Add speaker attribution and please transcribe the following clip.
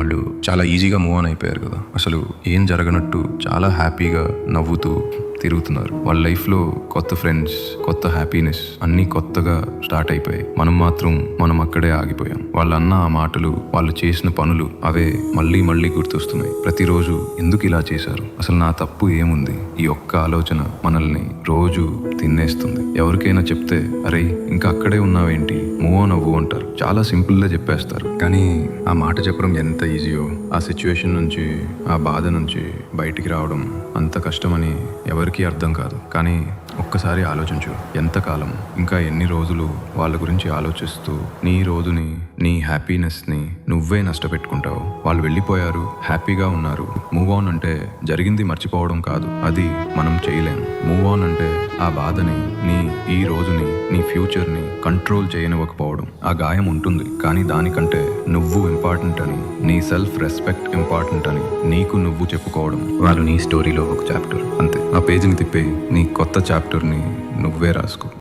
Speaker 1: వాళ్ళు చాలా ఈజీగా మూవ్ ఆన్ అయిపోయారు కదా. అసలు ఏం జరగనట్టు చాలా హ్యాపీగా నవ్వుతూ తిరుగుతున్నారు. వాళ్ళ లైఫ్లో కొత్త ఫ్రెండ్స్, కొత్త హ్యాపీనెస్ అన్నీ కొత్తగా స్టార్ట్ అయిపోయాయి. మనం అక్కడే ఆగిపోయాం. వాళ్ళు అన్న ఆ మాటలు, వాళ్ళు చేసిన పనులు అవే మళ్ళీ మళ్ళీ గుర్తొస్తున్నాయి. ప్రతిరోజు ఎందుకు ఇలా చేశారు, అసలు నా తప్పు ఏముంది, ఈ ఒక్క ఆలోచన మనల్ని రోజు తినేస్తుంది. ఎవరికైనా చెప్తే అరే ఇంకా అక్కడే ఉన్నావేంటి, మూవ్ ఆన్ అవ్వు అంటారు. చాలా సింపుల్గా చెప్పేస్తారు, కానీ ఆ మాట చెప్పడం ఎంత ఈజీయో ఆ సిచ్యువేషన్ నుంచి, ఆ బాధ నుంచి బయటికి రావడం అంత కష్టమని ఎవరికి అర్థం కాదు. కానీ ఒక్కసారి ఆలోచించు, ఎంతకాలం, ఇంకా ఎన్ని రోజులు వాళ్ళ గురించి ఆలోచిస్తూ నీ రోజుని, నీ హ్యాపీనెస్ని నువ్వే నష్టపెట్టుకుంటావు. వాళ్ళు వెళ్ళిపోయారు, హ్యాపీగా ఉన్నారు. మూవ్ ఆన్ అంటే జరిగింది మర్చిపోవడం కాదు, అది మనం చేయలేం. మూవ్ ఆన్ అంటే ఆ బాధని, ఈ రోజుని, నీ ఫ్యూచర్ని కంట్రోల్ చేయనివ్వకపోవడం. ఆ గాయం ఉంటుంది, కానీ దానికంటే నువ్వు ఇంపార్టెంట్ అని, నీ సెల్ఫ్ రెస్పెక్ట్ ఇంపార్టెంట్ అని నీకు నువ్వు చెప్పుకోవడం. వాళ్ళు నీ స్టోరీలో ఒక చాప్టర్ అంతే. ఆ పేజీని తిప్పి నీ కొత్త చాప్టర్ని నువ్వే రాసుకో.